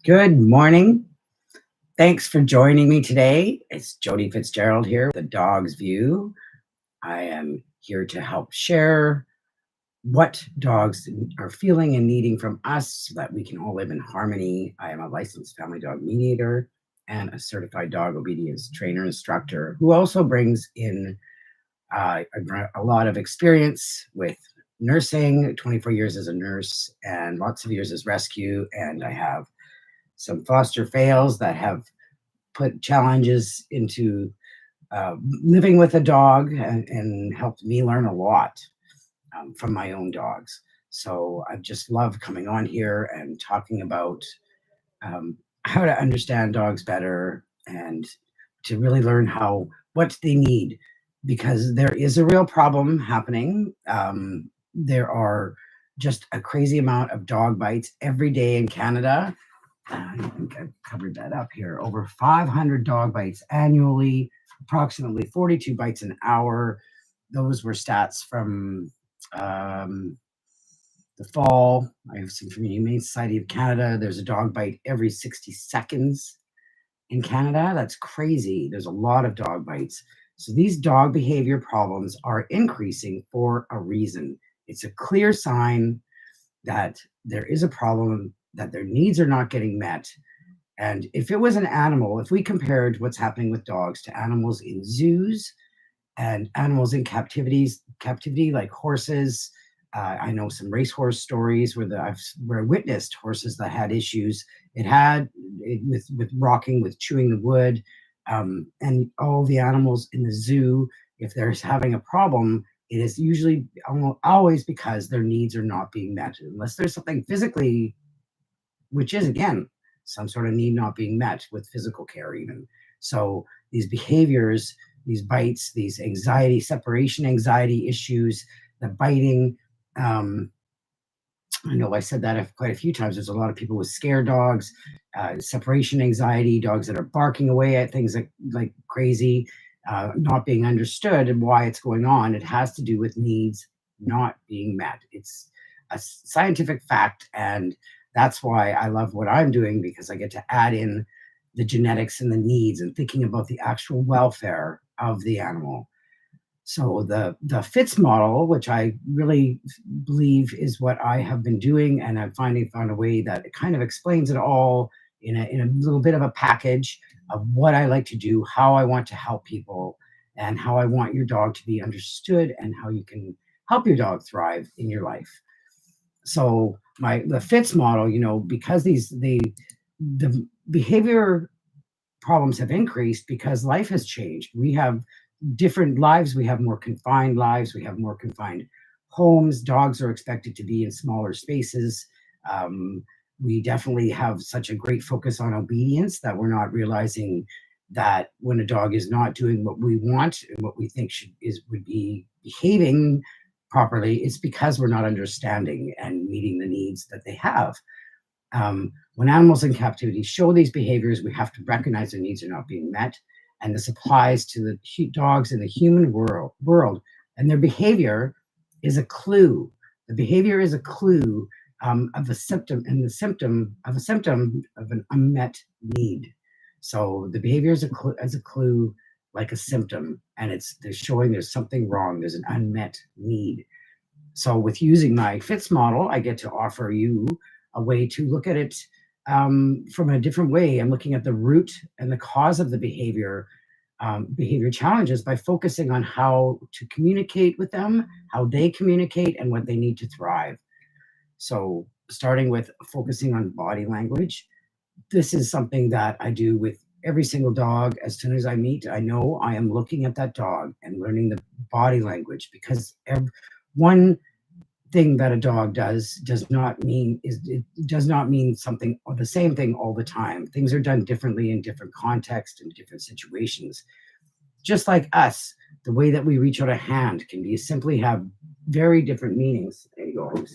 Good morning. Thanks for joining me today. It's Jody Fitzgerald here, The Dog's View. I am here to help share what dogs are feeling and needing from us so that we can all live in harmony. I am a licensed family dog mediator and a certified dog obedience trainer instructor who also brings in a lot of experience with nursing, 24 years as a nurse and lots of years as rescue. And I have some foster fails that have put challenges into living with a dog and helped me learn a lot from my own dogs. So I just love coming on here and talking about how to understand dogs better and to really learn what they need because there is a real problem happening. There are just a crazy amount of dog bites every day in Canada. I think I've covered that up here. Over 500 dog bites annually, approximately 42 bites an hour. Those were stats from um, the fall. I have some from the Humane Society of Canada. There's a dog bite every 60 seconds in Canada. That's crazy. There's a lot of dog bites. So these dog behavior problems are increasing for a reason. It's a clear sign that there is a problem, that their needs are not getting met. And if it was an animal, if we compared what's happening with dogs to animals in zoos and animals in captivity like horses, I know some racehorse stories where I witnessed horses that had issues. With rocking, with chewing the wood, and all the animals in the zoo. If they're having a problem, it is usually almost always because their needs are not being met, unless there's something physically, which is again some sort of need not being met with physical care even. So these behaviors, these bites, these anxiety, separation anxiety issues, the biting. um, I know I said that quite a few times. There's a lot of people with scare dogs, separation anxiety, dogs that are barking away at things like crazy, not being understood and why it's going on. It has to do with needs not being met. It's a scientific fact, and that's why I love what I'm doing, because I get to add in the genetics and the needs and thinking about the actual welfare of the animal. So the FITZ model, which I really believe is what I have been doing, and I've finally found a way that it kind of explains it all in a little bit of a package of what I like to do, how I want to help people, and how I want your dog to be understood, and how you can help your dog thrive in your life. So the FITZ model, because the behavior problems have increased because life has changed. We have different lives. We have more confined lives. We have more confined homes. Dogs are expected to be in smaller spaces. Um, we definitely have such a great focus on obedience that we're not realizing that when a dog is not doing what we want and what we think would be behaving properly, it's because we're not understanding and meeting the needs that they have. When animals in captivity show these behaviors, we have to recognize their needs are not being met. And this applies to the dogs in the human world. And their behavior is a clue. The behavior is a clue of a symptom, and the symptom of a symptom of an unmet need. So the behavior is a clue, like a symptom, and they're showing there's something wrong. There's an unmet need. So with using my FITZ model, I get to offer you a way to look at it from a different way. I'm looking at the root and the cause of the behavior challenges by focusing on how to communicate with them, how they communicate, and what they need to thrive. So starting with focusing on body language, this is something that I do with every single dog. As soon as I meet, I know I am looking at that dog and learning the body language, because one thing that a dog does not mean something or the same thing all the time. Things are done differently in different contexts and different situations. Just like us, the way that we reach out a hand can simply have very different meanings. There you go.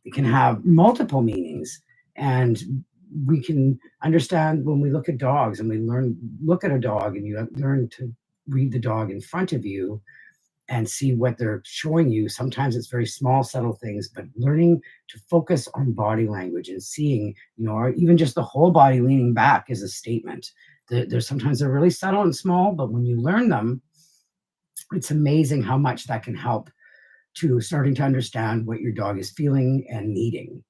It can have multiple meanings, and we can understand when we look at dogs and look at a dog and you learn to read the dog in front of you. and see what they're showing you. Sometimes it's very small, subtle things, but learning to focus on body language and seeing, or even just the whole body leaning back is a statement. There's sometimes they're really subtle and small, but when you learn them, it's amazing how much that can help to starting to understand what your dog is feeling and needing.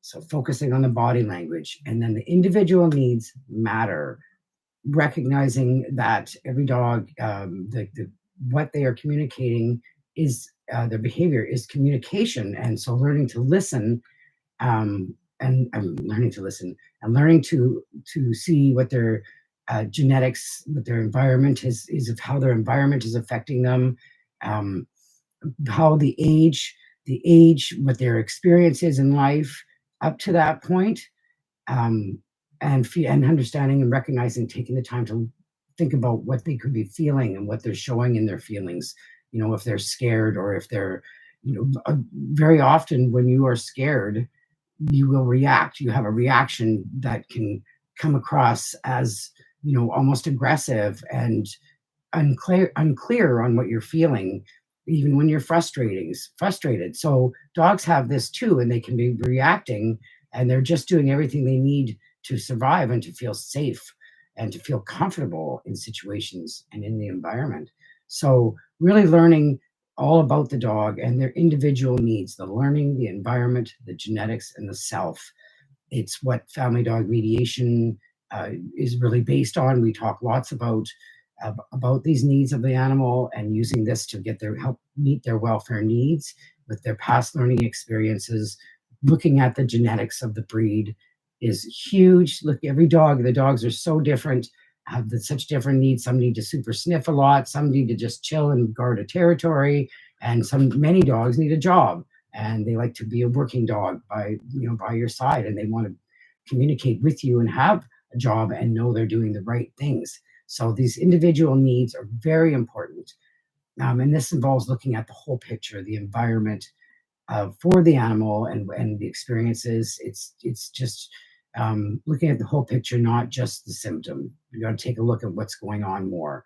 So focusing on the body language, and then the individual needs matter. Recognizing that every dog, what they are communicating is their behavior is communication, and so learning to listen, and learning to listen and learning to see what their genetics, what their environment is of how their environment is affecting them, um, how the age, what their experience is in life up to that point, um, and understanding and recognizing, taking the time to think about what they could be feeling and what they're showing in their feelings. If they're scared or if they're, very often when you are scared, you will react. You have a reaction that can come across as, almost aggressive and unclear on what you're feeling, even when you're frustrated. So dogs have this too, and they can be reacting, and they're just doing everything they need to survive and to feel safe and to feel comfortable in situations and in the environment. So really learning all about the dog and their individual needs, the learning, the environment, the genetics, and the self. It's what family dog mediation is really based on. We talk lots about these needs of the animal and using this to get their help meet their welfare needs with their past learning experiences. Looking at the genetics of the breed is huge. Look, every dog, the dogs are so different, have such different needs. Some need to super sniff a lot, some need to just chill and guard a territory, and many dogs need a job, and they like to be a working dog by your side, and they want to communicate with you and have a job and know they're doing the right things. So these individual needs are very important. And this involves looking at the whole picture, the environment for the animal and the experiences. It's just looking at the whole picture, not just the symptom. You got to take a look at what's going on more,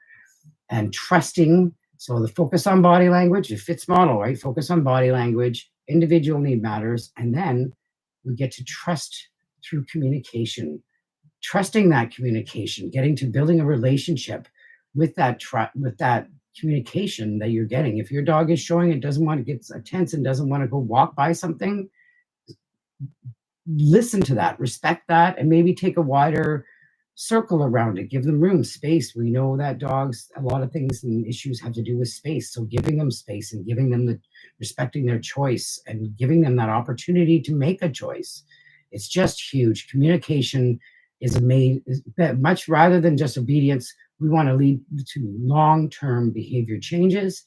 and trusting. So the focus on body language, the FITZ model, right? Focus on body language, individual need matters, and then we get to trust through communication. Trusting that communication, getting to building a relationship with that communication that you're getting. If your dog is showing it doesn't want to get tense and doesn't want to go walk by something, listen to that, respect that, and maybe take a wider circle around it. Give them room, space. We know that dogs, a lot of things and issues have to do with space. So giving them space and giving them respecting their choice and giving them that opportunity to make a choice. It's just huge. Communication is much rather than just obedience. We want to lead to long-term behavior changes.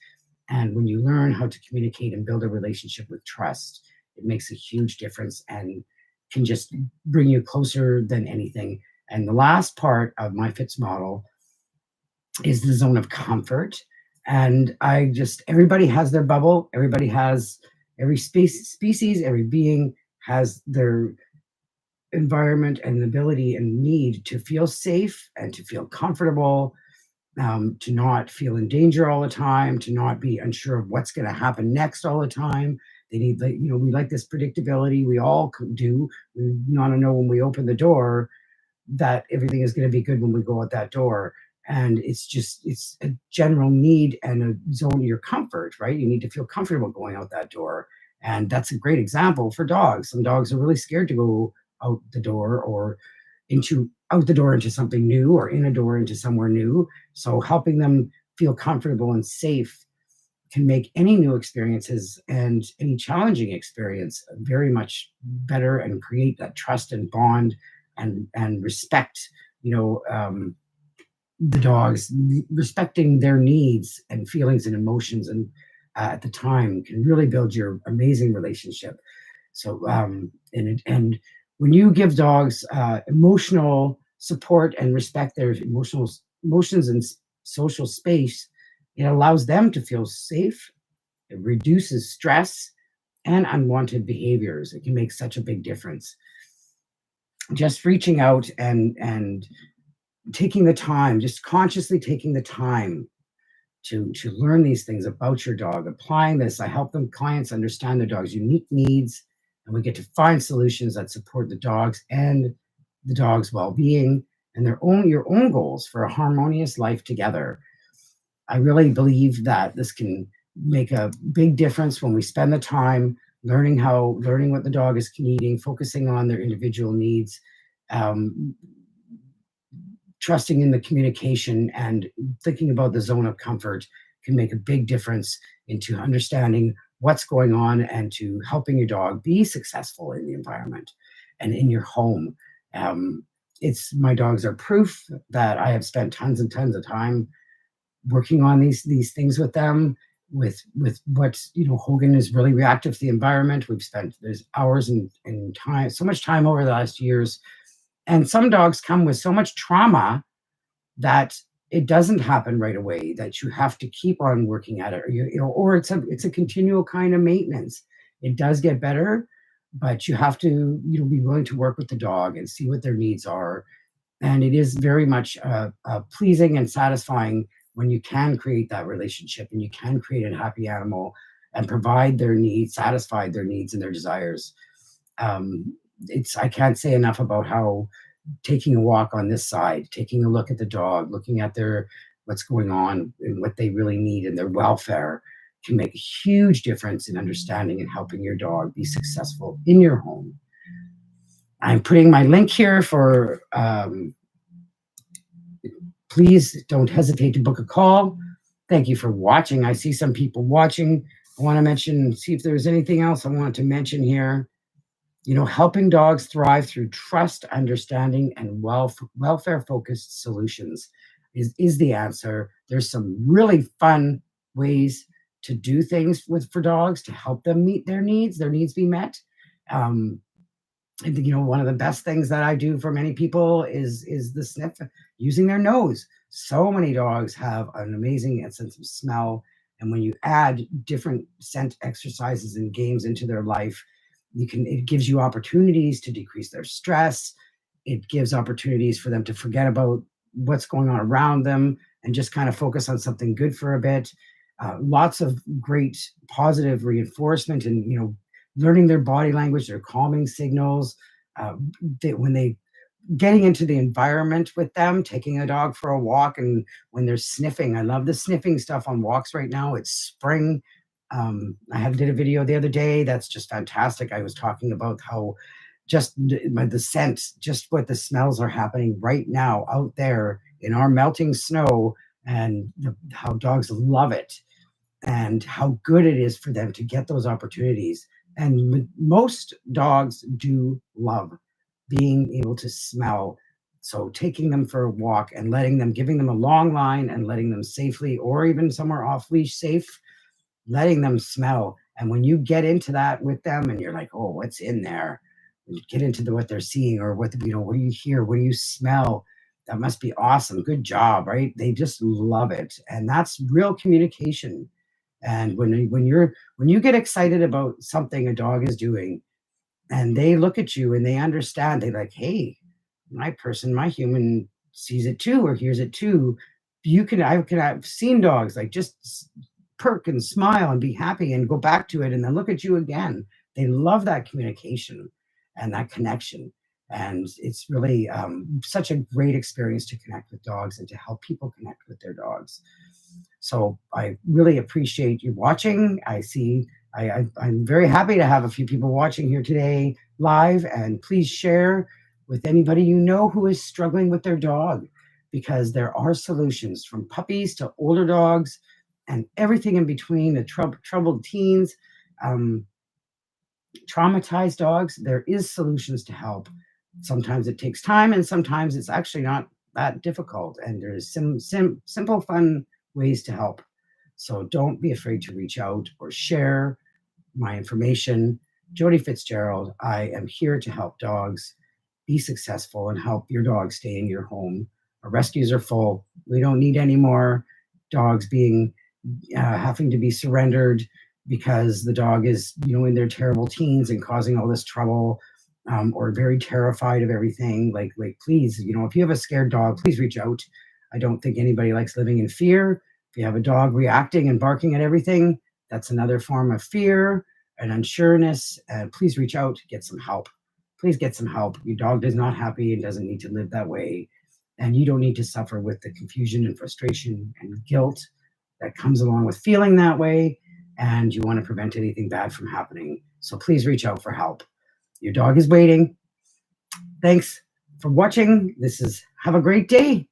And when you learn how to communicate and build a relationship with trust, it makes a huge difference and can just bring you closer than anything. And the last part of my FITZ model is the zone of comfort. And everybody has their bubble. Every species, every being has their environment and the ability and need to feel safe and to feel comfortable, to not feel in danger all the time, to not be unsure of what's going to happen next all the time. They need, we like this predictability. We all do. We want to know when we open the door that everything is going to be good when we go out that door. And it's a general need and a zone of your comfort, right? You need to feel comfortable going out that door. And that's a great example for dogs. Some dogs are really scared to go out the door or out the door into something new or in a door into somewhere new. So helping them feel comfortable and safe can make any new experiences and any challenging experience very much better and create that trust and bond and respect, the dogs, respecting their needs and feelings and emotions and at the time can really build your amazing relationship. So and when you give dogs emotional support and respect their emotions and social space, it allows them to feel safe. It reduces stress and unwanted behaviors. It can make such a big difference. Just reaching out and taking the time, just consciously taking the time to learn these things about your dog. Applying this, I help them clients understand their dog's unique needs, and we get to find solutions that support the dogs and the dog's well-being and your own goals for a harmonious life together. I really believe that this can make a big difference when we spend the time learning what the dog is needing, focusing on their individual needs, um, trusting in the communication, and thinking about the zone of comfort can make a big difference into understanding what's going on and to helping your dog be successful in the environment and in your home. Um, it's my dogs are proof that I have spent tons and tons of time working on these things with them. With what Hogan is really reactive to the environment. We've spent there's hours and time, so much time over the last years, and some dogs come with so much trauma that it doesn't happen right away, that you have to keep on working at it, or or it's a continual kind of maintenance. It does get better, but you have to be willing to work with the dog and see what their needs are. And it is very much pleasing and satisfying when you can create that relationship and you can create a happy animal and provide their needs, satisfy their needs and their desires. It's I can't say enough about how taking a walk on this side, taking a look at the dog, looking at their what's going on and what they really need and their welfare can make a huge difference in understanding and helping your dog be successful in your home. I'm putting my link here for please don't hesitate to book a call. Thank you for watching. I see some people watching. I want to see if there's anything else I want to mention here. Helping dogs thrive through trust, understanding, and welfare-focused solutions is the answer. There's some really fun ways to do things for dogs to help them meet their needs be met. Um, one of the best things that I do for many people is the sniff, using their nose. So many dogs have an amazing sense of smell, and when you add different scent exercises and games into their life, it gives you opportunities to decrease their stress. It gives opportunities for them to forget about what's going on around them and just kind of focus on something good for a bit. Lots of great positive reinforcement and learning their body language, their calming signals. When they getting into the environment with them, taking a dog for a walk, and when they're sniffing, I love the sniffing stuff on walks right now. It's spring. Did a video the other day that's just fantastic. I was talking about how just the scent, just what the smells are happening right now out there in our melting snow, and how dogs love it and how good it is for them to get those opportunities. And most dogs do love being able to smell. So taking them for a walk and giving them a long line and letting them safely, or even somewhere off leash safe, letting them smell. And when you get into that with them and you're like, oh, what's in there? When you get into what they're seeing, or what do you hear? What do you smell? That must be awesome. Good job, right? They just love it. And that's real communication. And when you get excited about something a dog is doing, and they look at you and they understand, they like, hey, my human sees it too or hears it too. I've seen dogs like just perk and smile and be happy and go back to it and then look at you again. They love that communication and that connection. And it's really such a great experience to connect with dogs and to help people connect with their dogs. So I really appreciate you watching. I'm very happy to have a few people watching here today live, and please share with anybody you know who is struggling with their dog, because there are solutions, from puppies to older dogs and everything in between, the troubled teens, um, traumatized dogs. There is solutions to help. Sometimes it takes time, and sometimes it's actually not that difficult, and there's some simple, fun ways to help. So don't be afraid to reach out or share my information. Jody Fitzgerald, I am here to help dogs be successful and help your dog stay in your home. Our rescues are full. We don't need any more dogs having to be surrendered because the dog is, in their terrible teens and causing all this trouble, or very terrified of everything. Like, please, if you have a scared dog, please reach out. I don't think anybody likes living in fear, If you have a dog reacting and barking at everything, that's another form of fear and unsureness. Please reach out, get some help. Please get some help. Your dog is not happy and doesn't need to live that way. And you don't need to suffer with the confusion and frustration and guilt that comes along with feeling that way. And you want to prevent anything bad from happening. So please reach out for help. Your dog is waiting. Thanks for watching. Have a great day.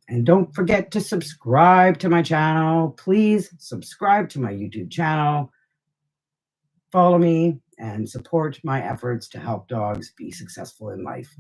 And don't forget to subscribe to my channel. Please subscribe to my YouTube channel. Follow me and support my efforts to help dogs be successful in life.